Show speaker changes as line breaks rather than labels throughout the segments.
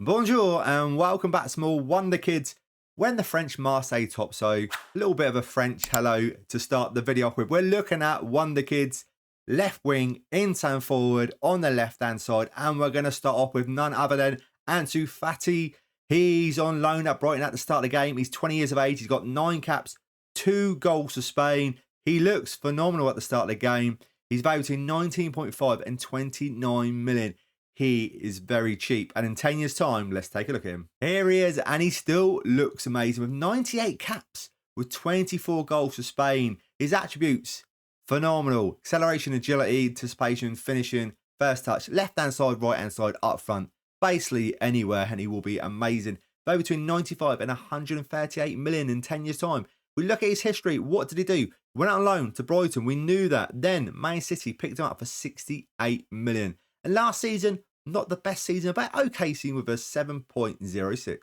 Bonjour and welcome back, small Wonder Kids. When the French Marseille top, so a little bit of a French hello to start the video off with. We're looking at Wonder Kids, left wing, inside forward on the left hand side, and we're going to start off with none other than Ansu Fati. He's on loan at Brighton at the start of the game. He's 20 years of age. He's got 9 caps, 2 goals for Spain. He looks phenomenal at the start of the game. He's valued between 19.5 and 29 million. He is very cheap. And in 10 years' time, let's take a look at him. Here he is, and he still looks amazing with 98 caps, with 24 goals for Spain. His attributes, phenomenal. Acceleration, agility, anticipation, finishing, first touch, left-hand side, right-hand side, up front. Basically anywhere, and he will be amazing. Though between 95 and 138 million in 10 years' time. We look at his history. What did he do? He went out on loan to Brighton. We knew that. Then Man City picked him up for 68 million. And last season, not the best season, but okay season with a 7.06.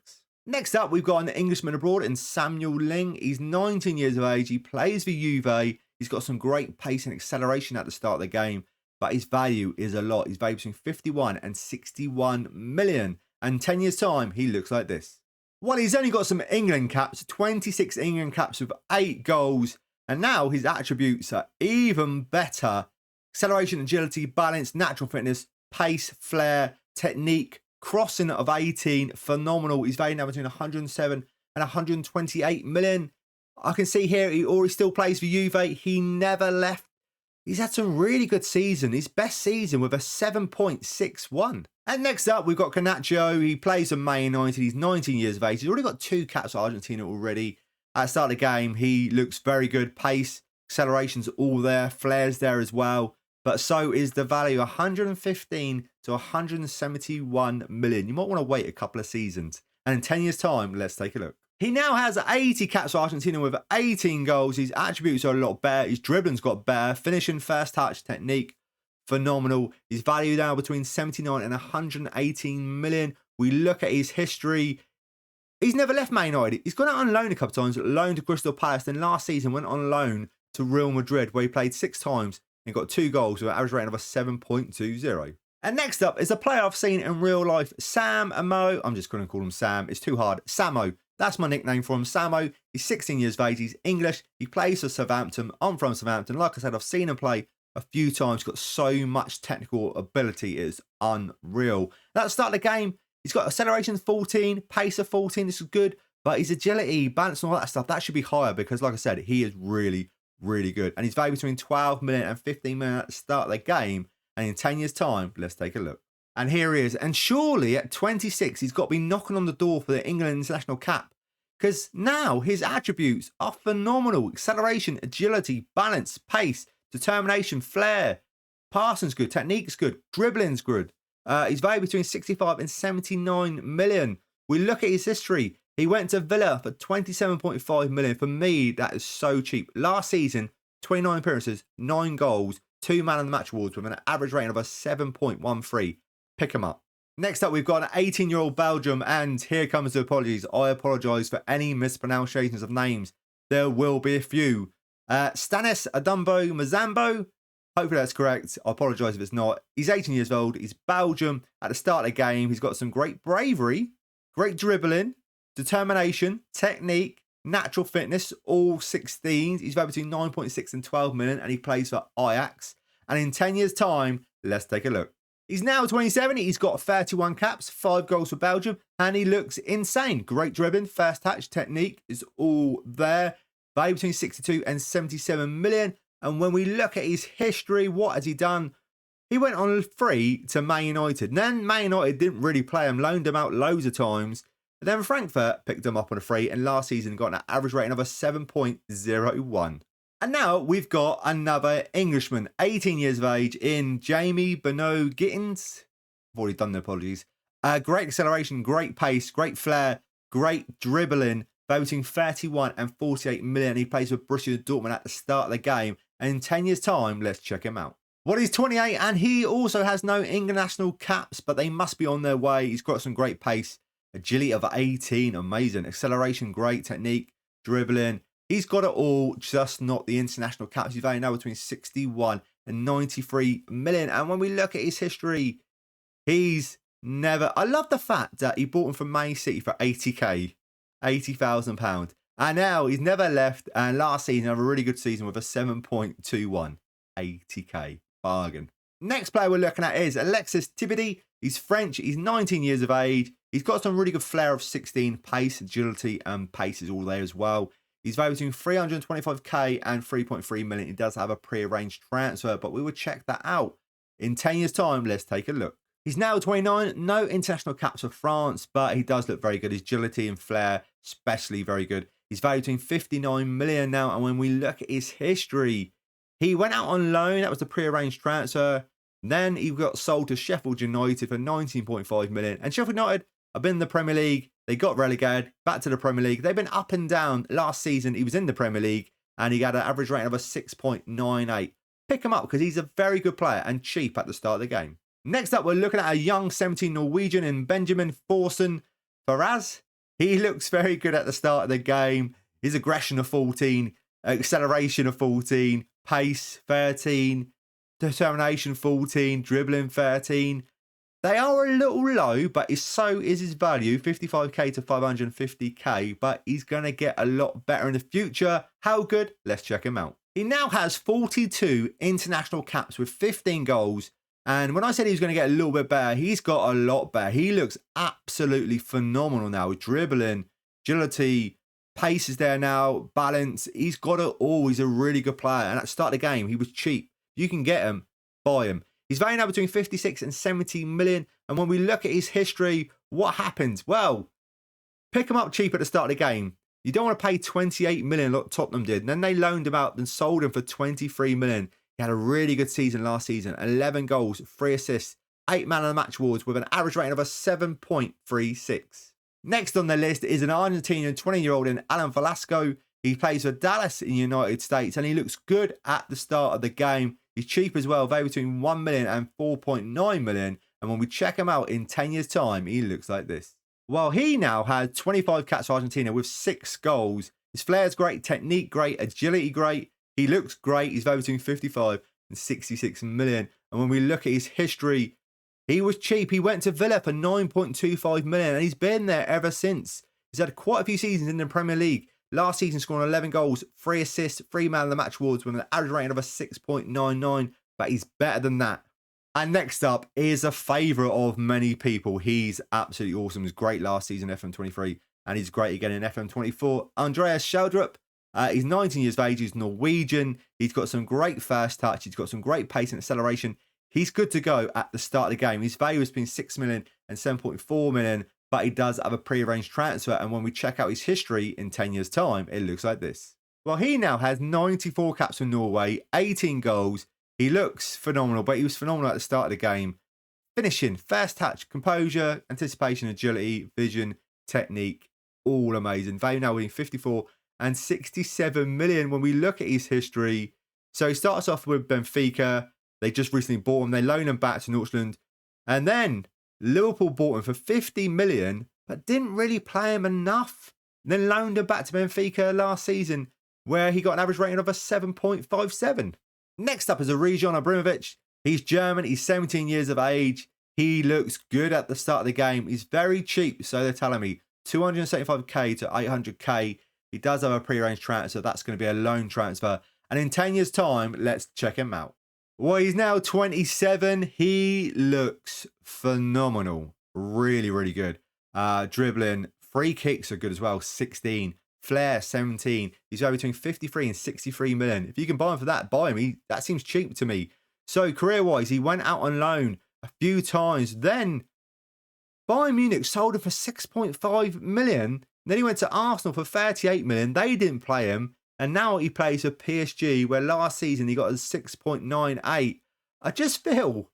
Next up, we've got an Englishman abroad in Samuel Ling. He's 19 years of age. He plays for Juve. He's got some great pace and acceleration at the start of the game, but his value is a lot. He's valued between 51 and 61 million. And 10 years' time, he looks like this. Well, he's only got some England caps, 26 England caps with 8 goals. And now his attributes are even better. Acceleration, agility, balance, natural fitness, pace, flair, technique, crossing of 18, phenomenal. He's valued now between 107 and 128 million. I can see here he already still plays for Juve. He never left. He's had some really good season. His best season with a 7.61. And next up, we've got Canacho. He plays for Man United. He's 19 years of age. He's already got 2 caps for Argentina already. At the start of the game, he looks very good. Pace, acceleration's all there. Flair's there as well. But so is the value, 115 to 171 million. You might want to wait a couple of seasons. And in 10 years' time, let's take a look. He now has 80 caps for Argentina with 18 goals. His attributes are a lot better. His dribbling's got better. Finishing, first touch, technique, phenomenal. His value now between 79 and 118 million. We look at his history. He's never left Man United. He's gone out on loan a couple of times, loaned to Crystal Palace. Then last season went on loan to Real Madrid, where he played 6 times and got 2 goals with an average rating of a 7.20. And next up is a player I've seen in real life, Sam Amo. I'm just going to call him Sam. It's too hard. Samo. That's my nickname for him. Samo. He's 16 years of age. He's English. He plays for Southampton. I'm from Southampton. Like I said, I've seen him play a few times. He's got so much technical ability. It is unreal. At the start of the game, he's got acceleration 14, pace of 14. This is good. But his agility, balance, and all that stuff, that should be higher because, like I said, he is really good. And he's valued between 12 million and 15 million at the start of the game. And in 10 years' time, let's take a look. And here he is. And surely at 26, he's got to be knocking on the door for the England international cap. Because now his attributes are phenomenal. Acceleration, agility, balance, pace, determination, flair. Passing's good. Technique's good. Dribbling's good. He's valued between 65 and 79 million. We look at his history. He went to Villa for 27.5 million. For me, that is so cheap. Last season, 29 appearances, 9 goals, 2 man of the match awards with an average rating of a 7.13. Pick him up. Next up, we've got an 18-year-old Belgium, and here comes the apologies. I apologise for any mispronunciations of names. There will be a few. Stanis Adumbo Mazambo. Hopefully that's correct. I apologise if it's not. He's 18 years old. He's Belgium. At the start of the game, he's got some great bravery, great dribbling, determination, technique, natural fitness, all 16s. He's valued between 9.6 and 12 million, and he plays for Ajax. And in 10 years' time, let's take a look. He's now 27. He's got 31 caps, 5 goals for Belgium, and he looks insane. Great dribbling, first touch, technique is all there. Value between 62 and 77 million. And when we look at his history, what has he done? He went on free to Man United. And then Man United didn't really play him, loaned him out loads of times. But then Frankfurt picked him up on a free, and last season got an average rating of a 7.01. And now we've got another Englishman, 18 years of age, in Jamie Beno Gittins. I've already done the apologies. Great acceleration, great pace, great flair, great dribbling, voting 31 and 48 million. He plays for Borussia Dortmund at the start of the game. And in 10 years' time, let's check him out. Well, he's 28, and he also has no international caps, but they must be on their way. He's got some great pace, agility of 18, amazing. Acceleration, great technique, dribbling. He's got it all, just not the international caps. He's valued now between 61 and 93 million. And when we look at his history, he's never. I love the fact that he bought him from Man City for 80k, £80,000. And now he's never left. And last season, had a really good season with a 7.21. 80k. Bargain. Next player we're looking at is Alexis Thibaudy. He's French. He's 19 years of age. He's got some really good flair of 16. Pace, agility, and pace is all there as well. He's valued between 325k and 3.3 million. He does have a pre-arranged transfer, but we will check that out. In 10 years' time, let's take a look. He's now 29, no international caps for France, but he does look very good. His agility and flair, especially very good. He's valued between 59 million now, and when we look at his history, he went out on loan. That was the pre-arranged transfer. Then he got sold to Sheffield United for 19.5 million. And Sheffield United have been in the Premier League. They got relegated back to the Premier League. They've been up and down. Last season, he was in the Premier League, and he had an average rating of a 6.98. Pick him up because he's a very good player and cheap at the start of the game. Next up, we're looking at a young 17 Norwegian in Benjamin Thorsen Faraz. He looks very good at the start of the game. His aggression of 14, acceleration of 14, pace 13, determination 14, dribbling 13. They are a little low, but so is his value, 55k to 550k, but he's going to get a lot better in the future. How good? Let's check him out. He now has 42 international caps with 15 goals. And when I said he was going to get a little bit better, he's got a lot better. He looks absolutely phenomenal now with dribbling, agility, pace is there now, balance. He's got it all. He's a really good player. And at the start of the game, he was cheap. You can get him, buy him. He's valued now between 56 and 70 million. And when we look at his history, what happens? Well, pick him up cheap at the start of the game. You don't want to pay 28 million like Tottenham did. And then they loaned him out and sold him for 23 million. He had a really good season last season. 11 goals, 3 assists, 8 man of the match awards with an average rating of a 7.36. Next on the list is an Argentinian 20-year-old in Alan Velasco. He plays for Dallas in the United States and he looks good at the start of the game. He's cheap as well, valued between 1 million and 4.9 million. And when we check him out in 10 years' time, he looks like this. Well, he now had 25 caps for Argentina with 6 goals. His flair's great, technique great, agility great. He looks great. He's valued between 55 and 66 million. And when we look at his history, he was cheap. He went to Villa for 9.25 million and he's been there ever since. He's had quite a few seasons in the Premier League. Last season, scoring 11 goals, 3 assists, 3 man of the match awards with an average rating of a 6.99. But he's better than that. And next up is a favourite of many people. He's absolutely awesome. He was great last season in FM23 and he's great again in FM24. Andreas Sheldrup. He's 19 years of age. He's Norwegian. He's got some great first touch. He's got some great pace and acceleration. He's good to go at the start of the game. His value has been 6 million and 7.4 million, but he does have a pre-arranged transfer. And when we check out his history in 10 years' time, it looks like this. Well, he now has 94 caps for Norway, 18 goals. He looks phenomenal, but he was phenomenal at the start of the game. Finishing, first touch, composure, anticipation, agility, vision, technique, all amazing. Value now being 54 and 67 million when we look at his history. So he starts off with Benfica. They just recently bought him. They loaned him back to Northland. And then Liverpool bought him for 50 million, but didn't really play him enough. And then loaned him back to Benfica last season, where he got an average rating of a 7.57. Next up is a Region Abramovich. He's German. He's 17 years of age. He looks good at the start of the game. He's very cheap, so they're telling me. 275k to 800k. He does have a pre-arranged transfer. That's going to be a loan transfer. And in 10 years' time, let's check him out. Well, he's now 27. He looks phenomenal. Really, really good. Dribbling. Free kicks are good as well. 16. Flair, 17. He's over between 53 and 63 million. If you can buy him for that, buy him. That seems cheap to me. So career-wise, he went out on loan a few times. Then Bayern Munich sold him for 6.5 million. Then he went to Arsenal for 38 million. They didn't play him. And now he plays for PSG, where last season he got a 6.98. I just feel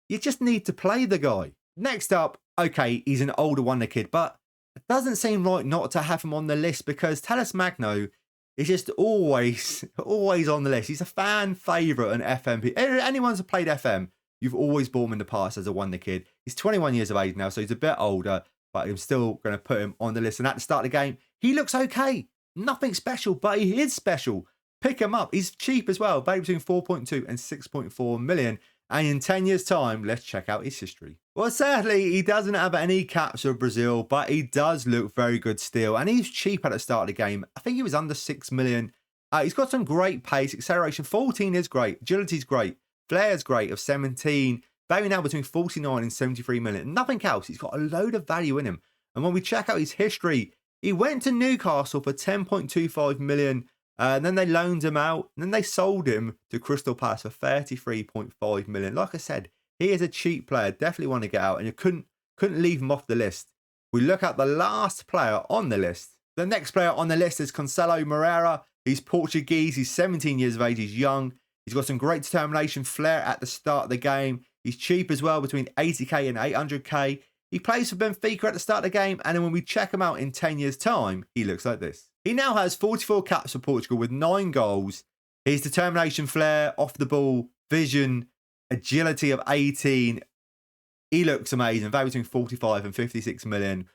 you just need to play the guy. Next up, okay, he's an older wonder kid, but it doesn't seem right not to have him on the list because Talis Magno is just always on the list. He's a fan favourite on FM. Anyone who's played FM, you've always bought him in the past as a wonder kid. He's 21 years of age now, so he's a bit older, but I'm still going to put him on the list. And at the start of the game, he looks okay. Nothing special, but he is special. Pick him up. He's cheap as well, valued between 4.2 and 6.4 million. And in 10 years' time, let's check out his history. Well, sadly, he doesn't have any caps for Brazil, but he does look very good still. And he's cheap at the start of the game. I think he was under 6 million. He's got some great pace. Acceleration 14 is great. Agility is great. Flair is great of 17. Value now between 49 and 73 million. Nothing else. He's got a load of value in him. And when we check out his history, he went to Newcastle for 10.25 million. And then they loaned him out. And then they sold him to Crystal Palace for 33.5 million. Like I said, he is a cheap player. Definitely want to get out. And you couldn't leave him off the list. We look at the last player on the list. The next player on the list is Cancelo Moreira. He's Portuguese. He's 17 years of age. He's young. He's got some great determination, flair at the start of the game. He's cheap as well, between 80k and 800k. He plays for Benfica at the start of the game. And then when we check him out in 10 years' time, he looks like this. He now has 44 caps for Portugal with 9 goals. His determination, flair, off the ball, vision, agility of 18. He looks amazing. Value between 45 and 56 million.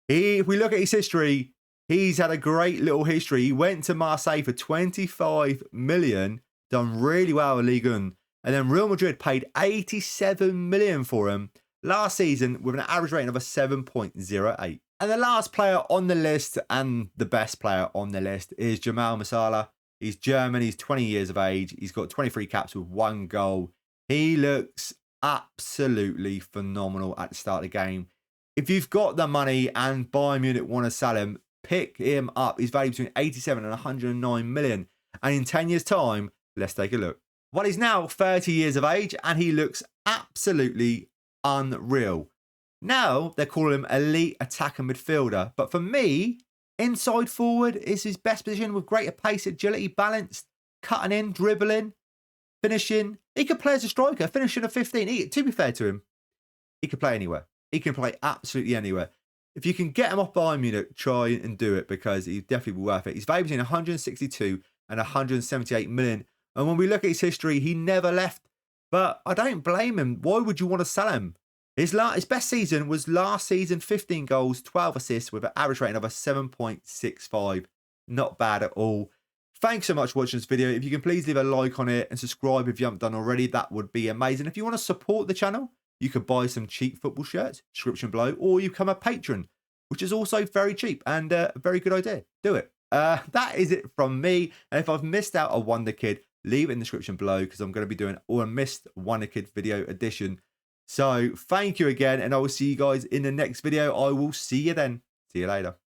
If we look at his history, he's had a great little history. He went to Marseille for 25 million, done really well in Ligue 1. And then Real Madrid paid 87 million for him last season with an average rating of a 7.08. And the last player on the list, and the best player on the list, is Jamal Musiala. He's German. He's 20 years of age. He's got 23 caps with 1 goal. He looks absolutely phenomenal at the start of the game. If you've got the money and Bayern Munich want to sell him, pick him up. He's valued between 87 and 109 million. And in 10 years' time, let's take a look. Well, he's now 30 years of age and he looks absolutely unreal. Now they're calling him elite attacker midfielder. But for me, inside forward is his best position with greater pace, agility, balanced, cutting in, dribbling, finishing. He could play as a striker, finishing a 15. To be fair to him, he could play anywhere. He can play absolutely anywhere. If you can get him off Bayern Munich, try and do it because he's definitely worth it. He's valued between 162 and 178 million. And when we look at his history, he never left. But I don't blame him. Why would you want to sell him? His best season was last season, 15 goals, 12 assists with an average rating of a 7.65. Not bad at all. Thanks so much for watching this video. If you can please leave a like on it and subscribe if you haven't done already, that would be amazing. If you want to support the channel, you could buy some cheap football shirts, description below, or you become a patron, which is also very cheap and a very good idea. Do it. That is it from me. And if I've missed out a Wonder Kid, leave it in the description below because I'm going to be doing a missed Wonder Kid video edition. So thank you again, and I will see you guys in the next video. I will see you then. See you later.